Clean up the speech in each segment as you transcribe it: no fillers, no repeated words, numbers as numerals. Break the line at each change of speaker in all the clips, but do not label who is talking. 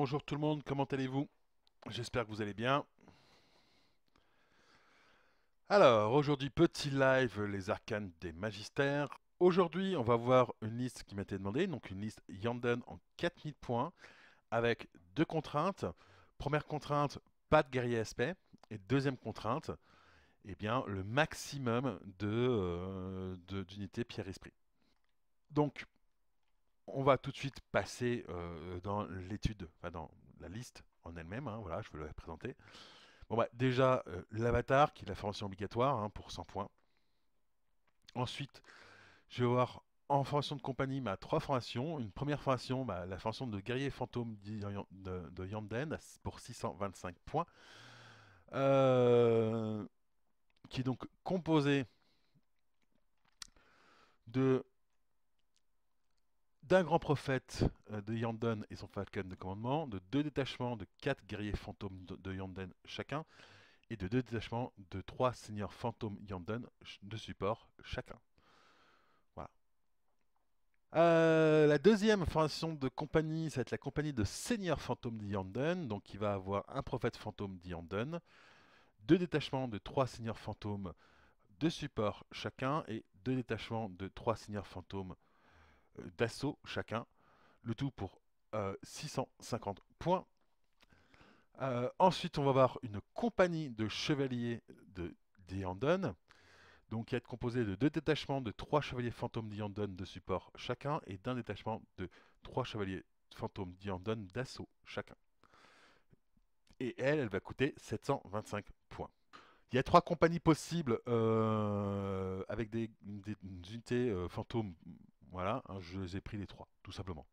bonjour tout le monde, comment allez-vous? J'espère que vous allez bien. Alors, aujourd'hui, petit live, les arcanes des magistères. Aujourd'hui, on va voir une liste qui m'a été demandée, donc une liste Yanden en 4000 points, avec deux contraintes. Première contrainte, pas de guerrier aspect. Et deuxième contrainte, eh bien, le maximum d'unités pierre-esprit. Donc, on va tout de suite passer dans l'étude, enfin dans la liste en elle-même, hein, voilà, je vais la présenter. Bon bah déjà l'avatar qui est la formation obligatoire hein, pour 100 points. Ensuite, je vais voir en formation de compagnie trois formations. Une première formation, la formation de guerrier fantôme de Yanden pour 625 points, euh, qui est donc composée de d'un grand prophète de Yanden et son falcon de commandement, de deux détachements de 4 guerriers fantômes de Yanden chacun, et de deux détachements de 3 seigneurs fantômes Yanden de support chacun. Voilà. La deuxième formation de compagnie, ça va être la compagnie de seigneurs fantômes d'Yanden, donc il va avoir un prophète fantôme d'Yanden, deux détachements de 3 seigneurs fantômes de support chacun, et deux détachements de 3 seigneurs fantômes d'assaut chacun, le tout pour 650 points. Ensuite, on va avoir une compagnie de chevaliers de Yanden, donc qui va être composée de deux détachements de 3 chevaliers fantômes d'Yanden de support chacun et d'un détachement de 3 chevaliers fantômes d'Yanden d'assaut chacun. Et elle va coûter 725 points. Il y a 3 compagnies possibles avec des unités fantômes. Voilà, hein, je les ai pris les 3, tout simplement.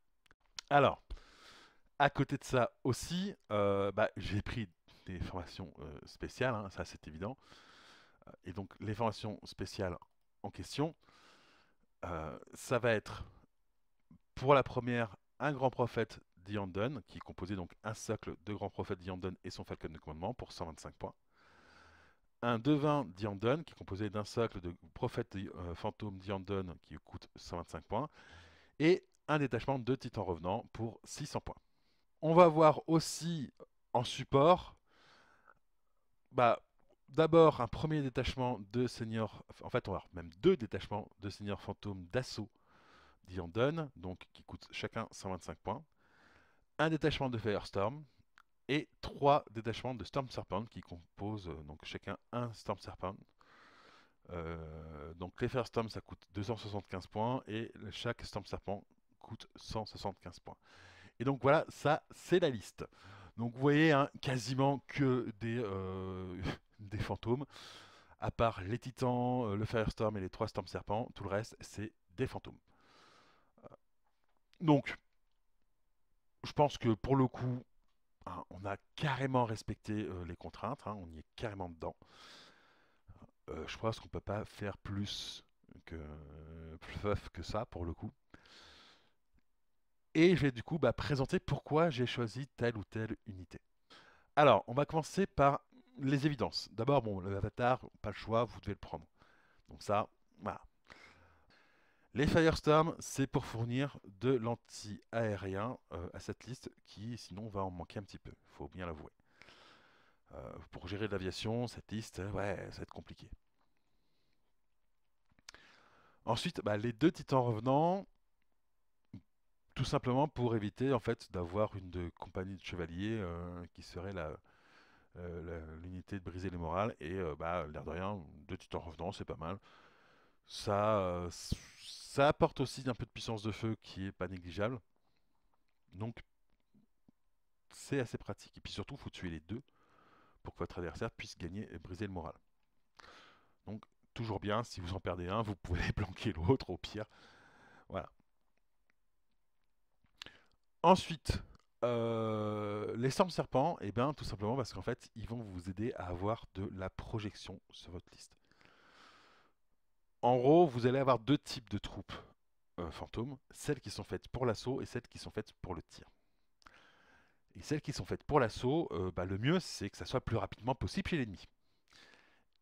Alors, à côté de ça aussi, j'ai pris des formations spéciales, hein, ça c'est évident. Et donc les formations spéciales en question, ça va être pour la première un grand prophète d'Yanden, qui est composé donc un socle de grands prophètes d'Yanden et son falcon de commandement pour 125 points. Un devin d'Yanden, qui est composé d'un socle de prophètes fantômes d'Yanden, qui coûte 125 points. Et un détachement de titans revenants pour 600 points. On va voir aussi en support, bah, d'abord un premier détachement de seigneurs, en fait on va avoir même deux détachements de seigneurs fantômes d'assaut d'Yanden, donc qui coûtent chacun 125 points. Un détachement de Firestorm et trois détachements de Storm Serpent qui composent donc chacun un Storm Serpent. Donc les Firestorm ça coûte 275 points et chaque Storm Serpent coûte 175 points. Et donc voilà, ça c'est la liste. Donc vous voyez hein, quasiment que des fantômes, à part les titans, le Firestorm et les trois Storm Serpents, tout le reste c'est des fantômes. Donc je pense que pour le coup, hein, on a carrément respecté les contraintes, hein, on y est carrément dedans. Je pense qu'on peut pas faire plus que ça pour le coup. Et je vais du coup présenter pourquoi j'ai choisi telle ou telle unité. Alors, on va commencer par les évidences. D'abord, bon, l'avatar, pas le choix, vous devez le prendre. Donc ça, voilà. Les Firestorm, c'est pour fournir de l'anti-aérien à cette liste qui, sinon, va en manquer un petit peu. Il faut bien l'avouer. Pour gérer de l'aviation, cette liste, ouais, ça va être compliqué. Ensuite, les deux titans revenants, tout simplement pour éviter en fait d'avoir une compagnie de chevaliers qui serait l'unité de briser les morales. Et l'air de rien, deux titans revenants, c'est pas mal. Ça apporte aussi un peu de puissance de feu qui est pas négligeable. Donc c'est assez pratique. Et puis surtout, il faut tuer les deux pour que votre adversaire puisse gagner et briser le moral. Donc toujours bien, si vous en perdez un, vous pouvez planquer l'autre au pire. Voilà. Ensuite, les Storm Serpents, et bien tout simplement parce qu'en fait, ils vont vous aider à avoir de la projection sur votre liste. En gros, vous allez avoir deux types de troupes fantômes, celles qui sont faites pour l'assaut et celles qui sont faites pour le tir. Et celles qui sont faites pour l'assaut, le mieux c'est que ça soit le plus rapidement possible chez l'ennemi.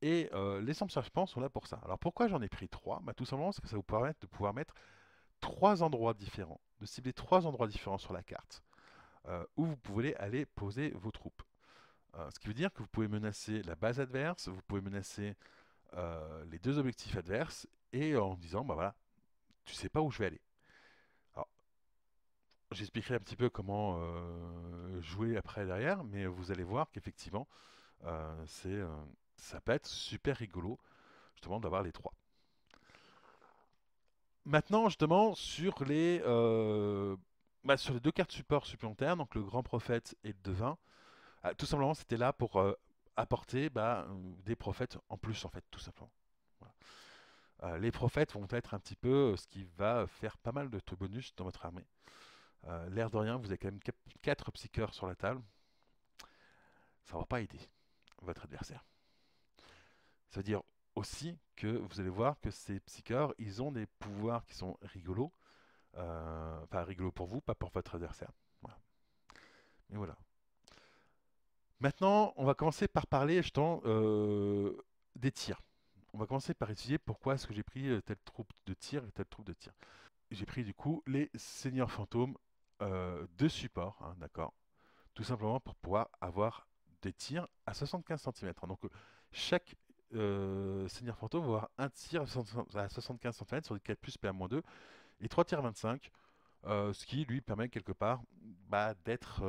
Et les Storm Serpents sont là pour ça. Alors pourquoi j'en ai pris trois? Tout simplement parce que ça vous permet de pouvoir mettre trois endroits différents, de cibler trois endroits différents sur la carte. où vous pouvez aller poser vos troupes. Ce qui veut dire que vous pouvez menacer la base adverse, vous pouvez menacer les deux objectifs adverses, et en disant, bah voilà, tu sais pas où je vais aller. Alors, j'expliquerai un petit peu comment jouer après derrière, mais vous allez voir qu'effectivement, euh, c'est, euh, ça peut être super rigolo, justement, d'avoir les trois. Maintenant, justement, sur les deux cartes support supplémentaires, donc le Grand Prophète et le Devin, tout simplement, c'était là pour apporter des prophètes en plus, en fait, tout simplement. Voilà. Les prophètes vont être un petit peu ce qui va faire pas mal de bonus dans votre armée. L'air de rien, vous avez quand même 4 psycheurs sur la table. Ça va pas aider votre adversaire. Ça veut dire aussi que vous allez voir que ces psycheurs, ils ont des pouvoirs qui sont rigolos. Enfin, rigolos pour vous, pas pour votre adversaire. Voilà. Et voilà. Maintenant, on va commencer par parler justement des tirs. On va commencer par étudier pourquoi est-ce que j'ai pris telle troupe de tir et telle troupe de tir. J'ai pris du coup les seigneurs fantômes de support, hein, d'accord. Tout simplement pour pouvoir avoir des tirs à 75 cm. Donc chaque seigneur fantôme va avoir un tir à 75 cm sur des 4 plus PA-2 et 3 tirs à 25, ce qui lui permet quelque part d'être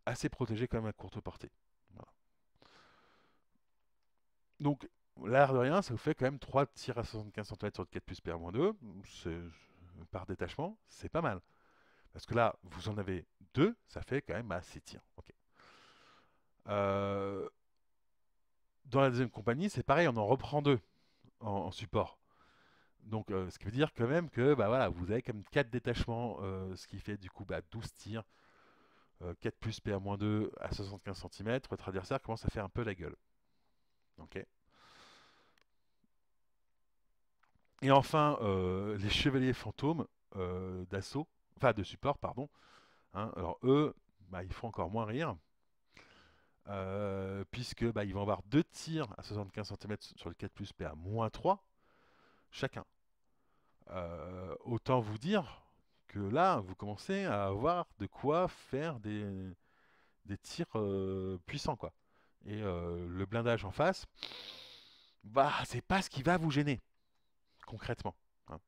assez protégé quand même à courte portée. Voilà. Donc, l'air de rien, ça vous fait quand même 3 tirs à 75 cm sur le 4 plus PA-2, par détachement, c'est pas mal. Parce que là, vous en avez 2, ça fait quand même 6 tirs. Ok. Euh, dans la deuxième compagnie, c'est pareil, on en reprend 2 en support. Donc, ce qui veut dire quand même que voilà, vous avez quand même 4 détachements, ce qui fait du coup 12 tirs, 4 plus PA-2 à 75 cm. Votre adversaire commence à faire un peu la gueule. Ok. Et enfin, les chevaliers fantômes d'assaut, enfin de support, pardon. Hein. Alors eux, ils font encore moins rire, puisque ils vont avoir 2 tirs à 75 cm sur le 4 plus PA moins 3 chacun. Autant vous dire que là, vous commencez à avoir de quoi faire des tirs puissants, quoi. Et le blindage en face, c'est pas ce qui va vous gêner, concrètement. Hein.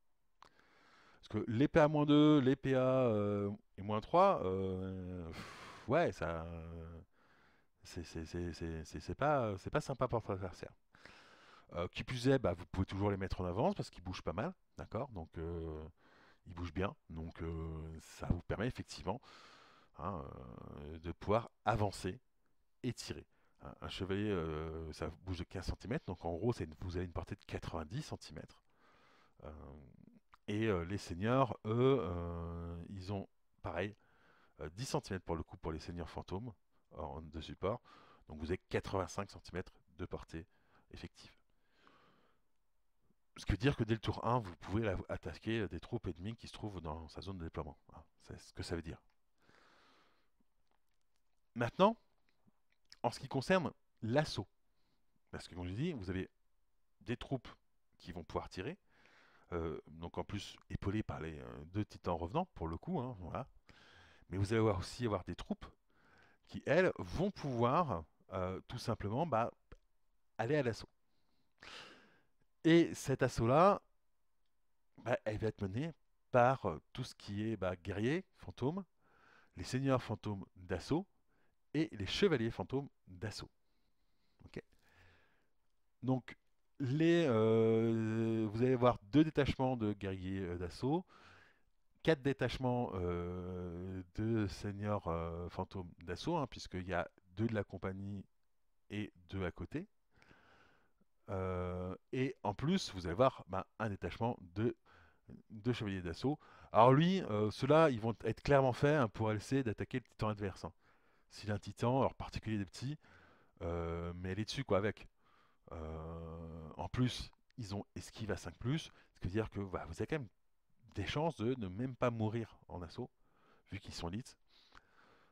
Parce que les PA-2, les PA et moins 3, ouais, ça. C'est pas sympa pour votre adversaire. Qui plus est, vous pouvez toujours les mettre en avance parce qu'ils bougent pas mal, d'accord. Donc ils bougent bien, donc ça vous permet effectivement hein, de pouvoir avancer et tirer. Un chevalier, ça bouge de 15 cm, donc en gros, vous avez une portée de 90 cm. Et les seniors, eux, ils ont pareil, 10 cm pour le coup pour les seniors fantômes de support. Donc vous avez 85 cm de portée effective. Ce qui veut dire que dès le tour 1, vous pouvez attaquer des troupes ennemies qui se trouvent dans sa zone de déploiement. Hein. C'est ce que ça veut dire. Maintenant, en ce qui concerne l'assaut, parce que comme je dis, vous avez des troupes qui vont pouvoir tirer, donc en plus épaulées par les deux titans revenants pour le coup, hein, voilà. Mais vous allez aussi avoir des troupes qui, elles, vont pouvoir tout simplement aller à l'assaut. Et cet assaut-là, elle va être menée par tout ce qui est guerrier, fantôme, les seigneurs fantômes d'assaut et les chevaliers fantômes d'assaut. Ok. Donc, vous allez avoir 2 détachements de guerriers d'assaut, 4 détachements de seigneurs fantômes d'assaut, hein, puisqu'il y a 2 de la compagnie et 2 à côté. Et en plus, vous allez avoir un détachement de chevaliers d'assaut. Alors lui, ceux-là, ils vont être clairement faits hein, pour essayer d'attaquer le titan adverse. Hein. S'il a un titan, alors particulier des petits, mais elle est dessus quoi avec. En plus, ils ont esquive à 5+, ce qui veut dire que vous avez quand même des chances de ne même pas mourir en assaut, vu qu'ils sont elites.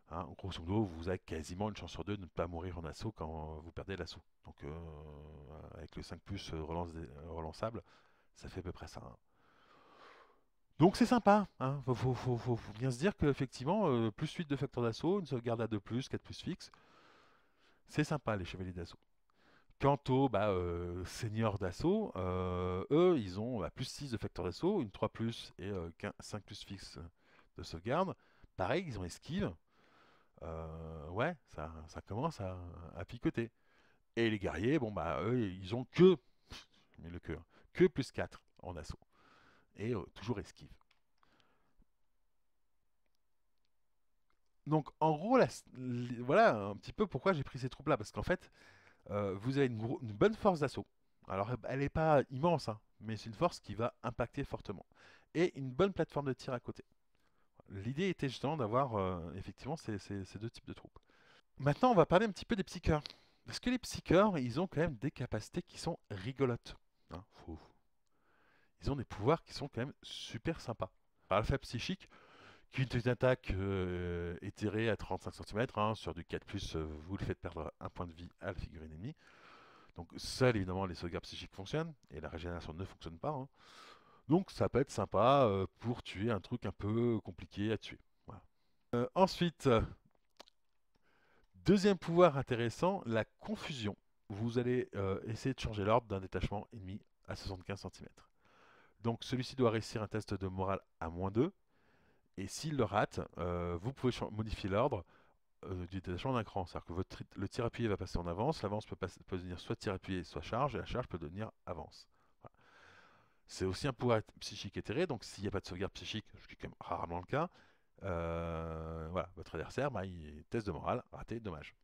Hein, grosso modo, vous avez quasiment une chance sur 2 de ne pas mourir en assaut quand vous perdez l'assaut. Donc avec le 5+, relançable, ça fait à peu près ça. Hein. Donc c'est sympa, hein. Faut bien se dire qu'effectivement, plus 8 de facteur d'assaut, une sauvegarde à 2 plus, 4 plus fixe, c'est sympa les chevaliers d'assaut. Quant aux seigneurs d'assaut, eux, ils ont plus 6 de facteur d'assaut, une 3 plus et 5 plus fixe de sauvegarde. Pareil, ils ont esquive. Ouais, ça commence à picoter. Et les guerriers, bon bah eux, ils ont que, mais le cœur, que plus 4 en assaut. Et toujours esquive. Donc en gros, voilà un petit peu pourquoi j'ai pris ces troupes-là. Parce qu'en fait, vous avez une bonne force d'assaut. Alors elle n'est pas immense, hein, mais c'est une force qui va impacter fortement. Et une bonne plateforme de tir à côté. L'idée était justement d'avoir effectivement ces deux types de troupes. Maintenant, on va parler un petit peu des psycheurs. Parce que les psycheurs, ils ont quand même des capacités qui sont rigolotes. Hein, ils ont des pouvoirs qui sont quand même super sympas. Alors, l'alpha psychique, qui est une attaque éthérée à 35 cm, hein, sur du 4+, vous le faites perdre un point de vie à la figurine ennemie. Donc seul évidemment les sauvegardes psychiques fonctionnent, et la régénération ne fonctionne pas, hein. Donc ça peut être sympa pour tuer un truc un peu compliqué à tuer. Voilà. Ensuite, deuxième pouvoir intéressant, la confusion. Vous allez essayer de changer l'ordre d'un détachement ennemi à 75 cm. Donc celui-ci doit réussir un test de morale à -2. Et s'il le rate, vous pouvez modifier l'ordre du détachement d'un cran. C'est-à-dire que le tir appuyé va passer en avance, l'avance peut devenir soit tir appuyé, soit charge, et la charge peut devenir avance. Voilà. C'est aussi un pouvoir psychique éthéré, donc s'il n'y a pas de sauvegarde psychique, ce qui est quand même rarement le cas, voilà, votre adversaire, bah, il test de morale, raté, dommage.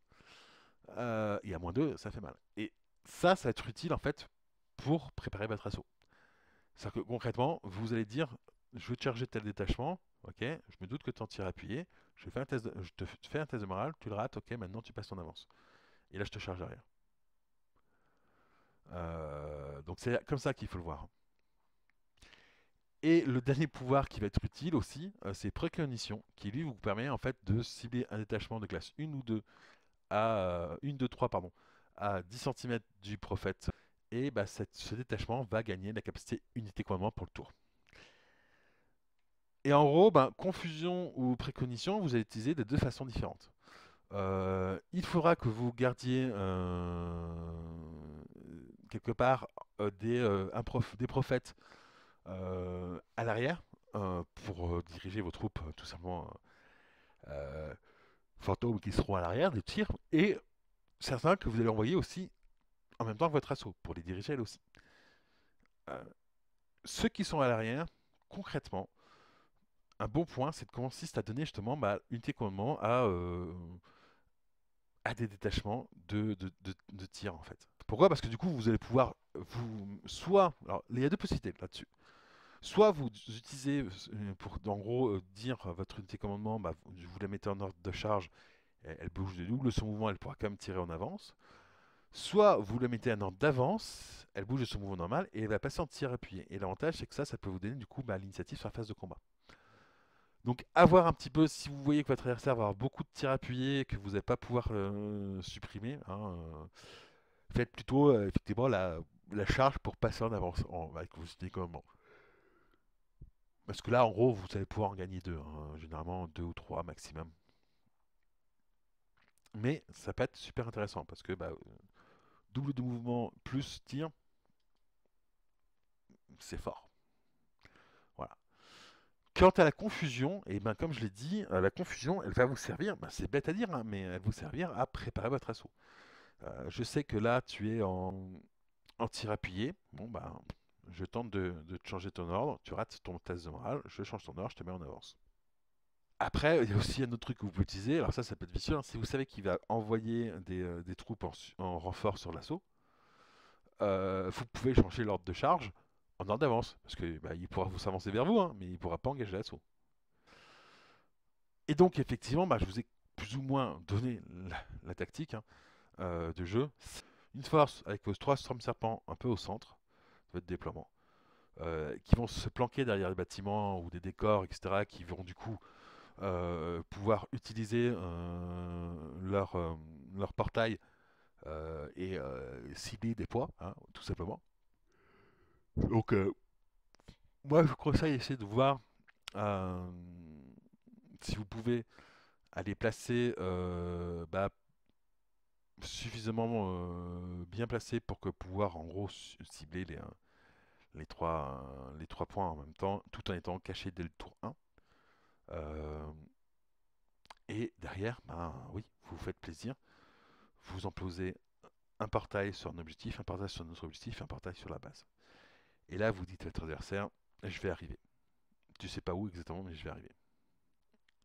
Et à -2, ça fait mal. Et ça va être utile en fait pour préparer votre assaut. C'est-à-dire que concrètement, vous allez dire, je veux charger tel détachement, ok, je me doute que tu en tires appuyé, je te fais un test de morale, tu le rates, ok, maintenant tu passes en avance. Et là, je te charge derrière. Donc c'est comme ça qu'il faut le voir. Et le dernier pouvoir qui va être utile aussi, c'est précognition, qui lui vous permet en fait de cibler un détachement de classe 1 ou 2 à 1, 2, 3 pardon, à 10 cm du prophète. Et bah, ce détachement va gagner la capacité unité commandement pour le tour. Et en gros, ben, confusion ou précognition, vous allez utiliser de deux façons différentes. Il faudra que vous gardiez quelque part des prophètes à l'arrière pour diriger vos troupes, tout simplement euh, fantômes qui seront à l'arrière des tirs, et certains que vous allez envoyer aussi en même temps que votre assaut pour les diriger elles aussi. Euh, Ceux qui sont à l'arrière, concrètement, un bon point, c'est de consiste à donner justement unité commandement à des détachements de tir en fait. Pourquoi? Parce que du coup, vous allez pouvoir soit, alors il y a deux possibilités là-dessus. Soit vous utilisez pour en gros dire votre unité commandement, vous la mettez en ordre de charge, elle bouge de double son mouvement, elle pourra quand même tirer en avance. Soit vous la mettez en ordre d'avance, elle bouge de son mouvement normal et elle va passer en tir appuyé. Et l'avantage c'est que ça peut vous donner du coup l'initiative sur la phase de combat. Donc, avoir un petit peu, si vous voyez que votre adversaire va avoir beaucoup de tirs appuyés, que vous n'allez pas pouvoir supprimer, hein, faites plutôt effectivement la charge pour passer en avance avec vos unités commandement. Parce que là, en gros, vous allez pouvoir en gagner deux, hein, généralement deux ou trois maximum. Mais ça peut être super intéressant parce que double de mouvement plus tir, c'est fort. Voilà. Quant à la confusion, et ben comme je l'ai dit, la confusion, elle va vous servir, c'est bête à dire, hein, mais elle va vous servir à préparer votre assaut. Je sais que là, tu es en tir appuyé. Bon, je tente de te changer ton ordre. Tu rates ton test de morale. Je change ton ordre, je te mets en avance. Après, il y a aussi un autre truc que vous pouvez utiliser. Alors ça peut être vicieux, hein. Si vous savez qu'il va envoyer des troupes en renfort sur l'assaut, vous pouvez changer l'ordre de charge en ordre d'avance. Parce que il pourra vous s'avancer vers vous, hein, mais il ne pourra pas engager l'assaut. Et donc, effectivement, je vous ai plus ou moins donné la tactique, hein, de jeu. Une force avec vos trois Storm Serpents un peu au centre de votre déploiement, qui vont se planquer derrière les bâtiments ou des décors, etc., qui vont du coup pouvoir utiliser leur portail et cibler des poids, hein, tout simplement. Donc Moi, je vous conseille d'essayer de voir euh, si vous pouvez aller placer suffisamment bien placé pour que pouvoir en gros cibler les trois points en même temps, tout en étant caché dès le tour 1. Euh, et derrière, ben oui, vous vous faites plaisir. Vous en posez un portail sur un objectif, un portail sur un autre objectif, un portail sur la base. Et là, vous dites à votre adversaire, je vais arriver. Tu sais pas où exactement, mais je vais arriver.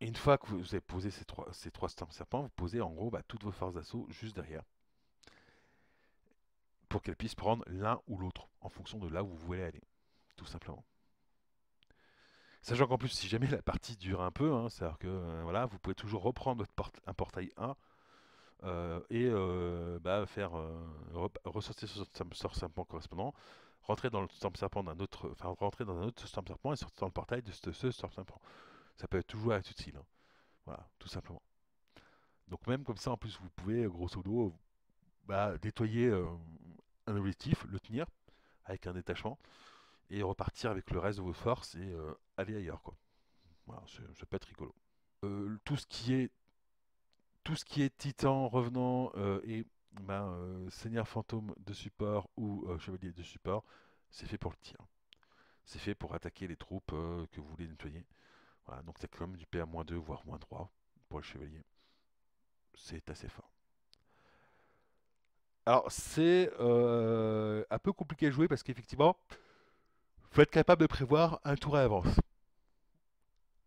Et une fois que vous avez posé ces trois storms serpents, vous posez en gros toutes vos forces d'assaut juste derrière pour qu'elles puissent prendre l'un ou l'autre en fonction de là où vous voulez aller, tout simplement. Sachant qu'en plus, si jamais la partie dure un peu, hein, c'est-à-dire que voilà, vous pouvez toujours reprendre un portail 1 faire ressortir sur Storm Serpent correspondant, rentrer dans le Storm Serpent d'un autre, enfin rentrer dans un autre Storm Serpent et sortir dans le portail de ce Storm Serpent. Ça peut être toujours être utile, hein. Voilà, tout simplement. Donc même comme ça, en plus, vous pouvez grosso modo nettoyer un objectif, le tenir avec un détachement et repartir avec le reste de vos forces et aller ailleurs, quoi. Voilà, ça peut être rigolo. Tout ce qui est Titan, Revenant et Seigneur Fantôme de support ou Chevalier de support, c'est fait pour le tir. C'est fait pour attaquer les troupes que vous voulez nettoyer. Voilà, donc c'est quand même du PA-2 voire -3 pour le Chevalier. C'est assez fort. Alors c'est un peu compliqué à jouer parce qu'effectivement, il faut être capable de prévoir un tour à l'avance.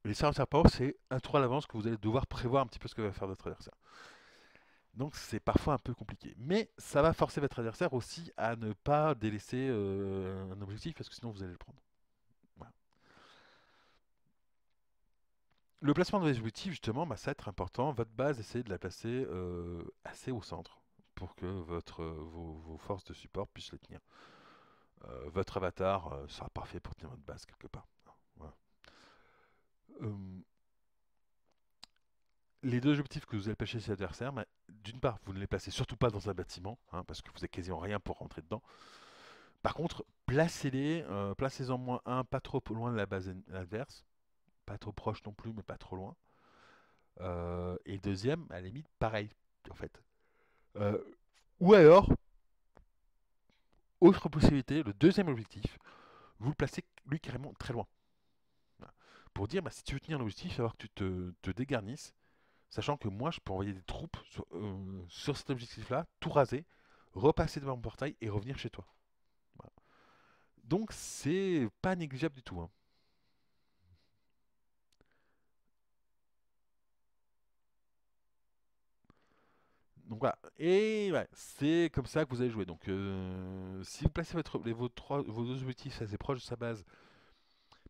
Les serpents, c'est un tour à l'avance que vous allez devoir prévoir un petit peu ce que va faire votre adversaire. Donc c'est parfois un peu compliqué. Mais ça va forcer votre adversaire aussi à ne pas délaisser un objectif parce que sinon vous allez le prendre. Voilà. Le placement de vos objectifs, justement, ça va être important. Votre base, essayez de la placer assez au centre pour que vos forces de support puissent les tenir. Votre avatar sera parfait pour tenir votre base quelque part. Voilà. Euh, les deux objectifs que vous allez placer chez l'adversaire, d'une part, vous ne les placez surtout pas dans un bâtiment, hein, parce que vous n'avez quasiment rien pour rentrer dedans. Par contre, placez-en moins un, pas trop loin de la base adverse, pas trop proche non plus, mais pas trop loin. Et le deuxième, à la limite, pareil, en fait. Euh, ou alors, autre possibilité, le deuxième objectif, vous le placez lui carrément très loin. Voilà. Pour dire, si tu veux tenir l'objectif, il va falloir que tu te dégarnisses, sachant que moi, je peux envoyer des troupes sur cet objectif-là, tout raser, repasser devant mon portail et revenir chez toi. Voilà. Donc, c'est pas négligeable du tout, hein. Donc voilà. Et ouais, c'est comme ça que vous allez jouer. Donc si vous placez vos deux objectifs assez proches de sa base,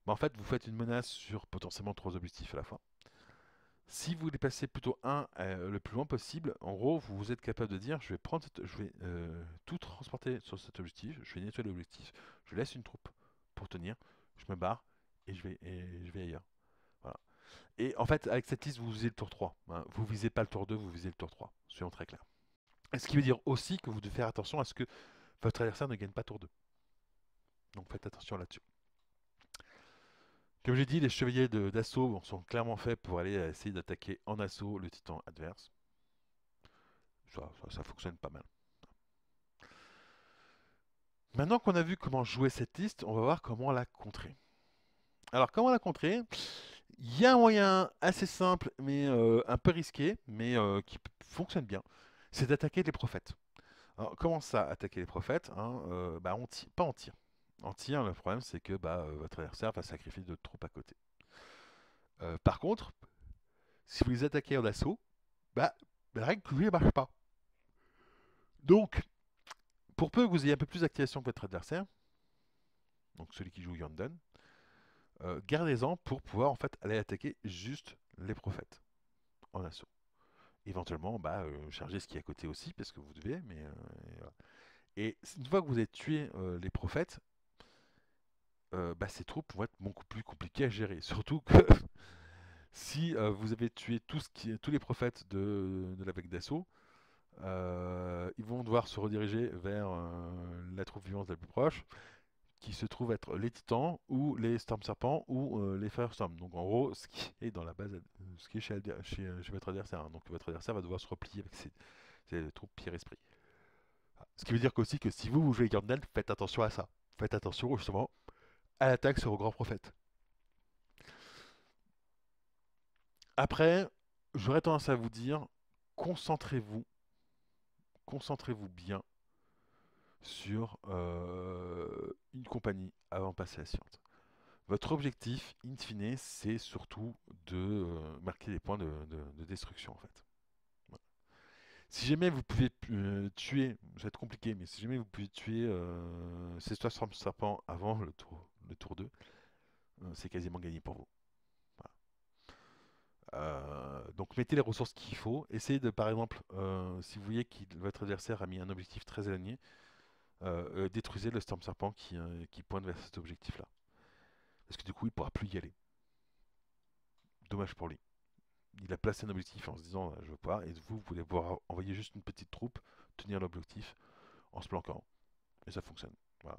en fait vous faites une menace sur potentiellement trois objectifs à la fois. Si vous les placez plutôt un le plus loin possible, en gros vous êtes capable de dire je vais tout transporter sur cet objectif, je vais nettoyer l'objectif, je laisse une troupe pour tenir, je me barre et je vais ailleurs. Voilà. Et en fait avec cette liste vous visez le tour 3, hein. Vous visez pas le tour 2, vous visez le tour 3. Soyons très clairs. Ce qui veut dire aussi que vous devez faire attention à ce que votre adversaire ne gagne pas tour 2. Donc faites attention là-dessus. Comme j'ai dit, les chevaliers d'assaut sont clairement faits pour aller essayer d'attaquer en assaut le titan adverse. Ça fonctionne pas mal. Maintenant qu'on a vu comment jouer cette liste, on va voir comment la contrer. Alors comment la contrer? Il y a un moyen assez simple mais un peu risqué, mais qui fonctionne bien. C'est d'attaquer les prophètes. Alors, comment ça, attaquer les prophètes, hein, pas en tir. En tir, le problème, c'est que votre adversaire va sacrifier de troupes à côté. Par contre, si vous les attaquez en assaut, la règle que vous ne marche pas. Donc, pour peu que vous ayez un peu plus d'activation que votre adversaire, donc celui qui joue Yanden, gardez-en pour pouvoir en fait aller attaquer juste les prophètes en assaut. Éventuellement, chargez ce qui est à côté aussi, parce que vous devez, mais voilà. Et une fois que vous avez tué les prophètes, ces troupes vont être beaucoup plus compliquées à gérer. Surtout que si vous avez tué tous les prophètes de la vague d'assaut, ils vont devoir se rediriger vers la troupe vivante la plus proche, qui se trouvent être les titans ou les storm serpents ou les firestorm. Donc en gros, ce qui est dans la base, ce qui est chez votre adversaire, hein. Donc votre adversaire va devoir se replier avec ses troupes pierre-esprit. Ce qui veut dire qu'aussi que si vous jouez Gandalf, faites attention à ça. Faites attention justement à l'attaque sur le grand prophète. Après, j'aurais tendance à vous dire, concentrez-vous, concentrez-vous bien sur une compagnie avant de passer à la suivante. Votre objectif, in fine, c'est surtout de marquer des points de destruction en fait. Voilà. Si jamais vous pouvez tuer, ça va être compliqué, mais si jamais vous pouvez tuer ces 60 serpents avant le tour 2, c'est quasiment gagné pour vous. Voilà. Donc mettez les ressources qu'il faut. Essayez de, par exemple, si vous voyez que votre adversaire a mis un objectif très éloigné, détruisez le Storm Serpent qui pointe vers cet objectif-là. Parce que du coup, il ne pourra plus y aller. Dommage pour lui. Il a placé un objectif en se disant je veux pas, et vous pouvez pouvoir envoyer juste une petite troupe, tenir l'objectif en se planquant. Et ça fonctionne. Voilà.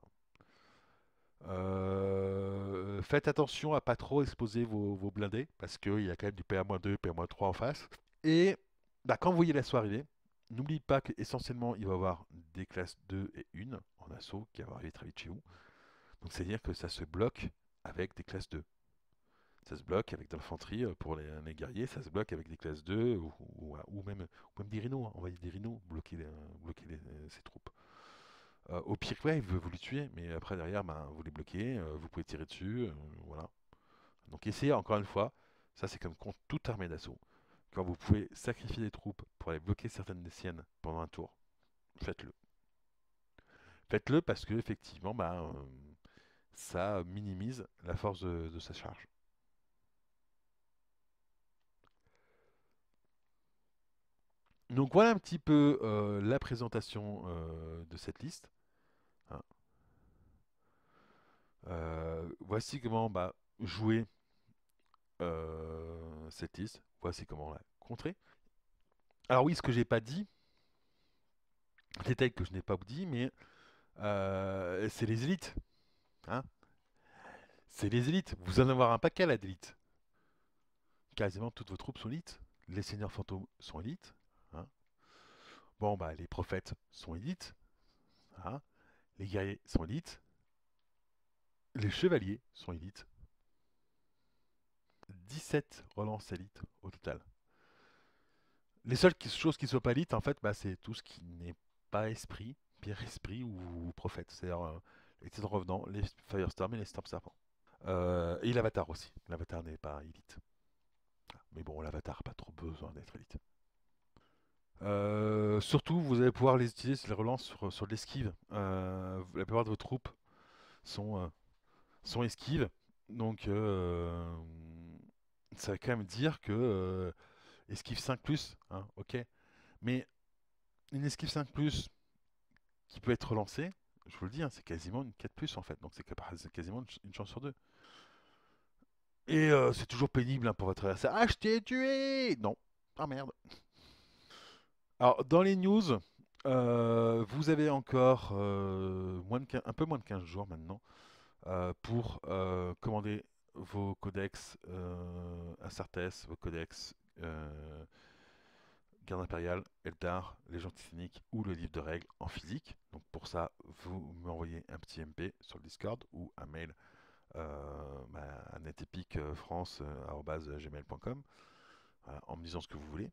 Faites attention à pas trop exposer vos blindés, parce qu'il y a quand même du PA-2, PA-3 en face. Et bah, quand vous voyez l'assaut arriver, n'oubliez pas qu'essentiellement il va y avoir des classes 2 et 1 en assaut qui vont arriver très vite chez vous. Donc c'est-à-dire que ça se bloque avec des classes 2. Ça se bloque avec de l'infanterie pour les guerriers, ça se bloque avec des classes 2 ou même des rhinos. Hein. Envoyer des rhinos, bloquer ces troupes. Au pire, ouais, il veut vous les tuer, mais après derrière, ben, vous les bloquez, vous pouvez tirer dessus, voilà. Donc essayez encore une fois, ça c'est comme contre toute armée d'assaut. Quand vous pouvez sacrifier des troupes pour aller bloquer certaines des siennes pendant un tour, faites-le. Faites-le parce que effectivement, ben, ça minimise la force de sa charge. Donc voilà un petit peu la présentation de cette liste. Hein. Voici comment bah, jouer cette liste. Voici comment la contrer. Alors oui, ce que j'ai pas dit, un détail que je n'ai pas dit, mais c'est les élites. Hein. C'est les élites. Vous en avez un paquet là d'élites. Quasiment toutes vos troupes sont élites. Les seigneurs fantômes sont élites. Hein. Bon bah les prophètes sont élites. Hein. Les guerriers sont élites. Les chevaliers sont élites. 17 relances élites au total. Les seules choses qui ne soient pas élites, en fait, bah, c'est tout ce qui n'est pas esprit, pierre esprit ou prophète. C'est-à-dire les titres revenants, les Firestorm et les Storm Serpents. Et l'avatar aussi. L'avatar n'est pas élite. Mais bon, l'avatar n'a pas trop besoin d'être élite. Surtout, vous allez pouvoir les utiliser sur les relances sur l'esquive. La plupart de vos troupes sont esquives. Donc, ça veut quand même dire que esquive 5 plus, hein, ok. Mais une esquive 5 plus qui peut être relancée, je vous le dis, hein, c'est quasiment une 4 plus en fait. Donc c'est quasiment une chance sur deux. Et c'est toujours pénible hein, pour votre adversaire. Ah, je t'ai tué! Non. Ah merde. Alors, dans les news, vous avez encore un peu moins de 15 jours maintenant pour commander vos codex Astartes, vos codex Garde impériale, Eldar, Légion Titanique ou le livre de règles en physique. Donc pour ça, vous m'envoyez un petit MP sur le Discord ou un mail à netepicfrance@gmail.com en me disant ce que vous voulez.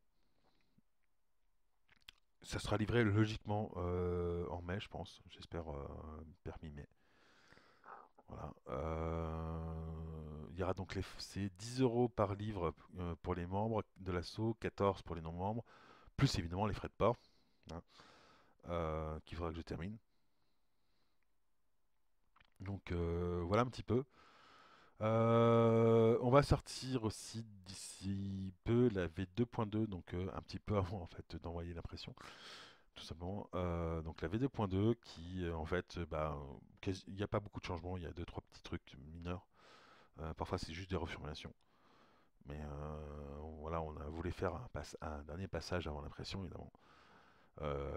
Ça sera livré logiquement en mai, je pense. J'espère permis mai. Voilà. Il y aura donc c'est 10 € par livre pour les membres de l'assaut, 14 pour les non-membres, plus évidemment les frais de port, hein, qu'il faudra que je termine. Donc voilà un petit peu. On va sortir aussi d'ici peu la V2.2, donc un petit peu avant en fait d'envoyer l'impression, tout simplement. Donc la V2.2 qui en fait, bah, il n'y a pas beaucoup de changements, il y a deux trois petits trucs mineurs. Parfois c'est juste des reformulations. Mais voilà, on a voulu faire un dernier passage avant l'impression évidemment.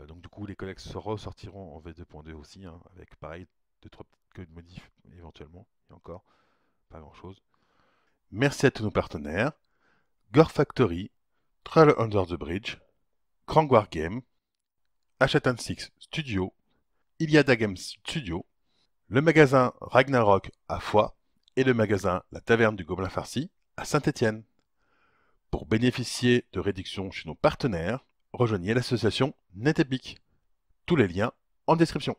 Donc du coup les collects se ressortiront en V2.2 aussi, hein, avec pareil deux, trois petites codes modifs éventuellement, et encore, pas grand chose. Merci à tous nos partenaires, Gore Factory, Trail Under the Bridge, Grand War Game, H&Six Studio, Iliada Games Studio, le magasin Ragnarok à Foix et le magasin La Taverne du Gobelin Farci à Saint-Étienne. Pour bénéficier de réductions chez nos partenaires, rejoignez l'association NetEpic. Tous les liens en description.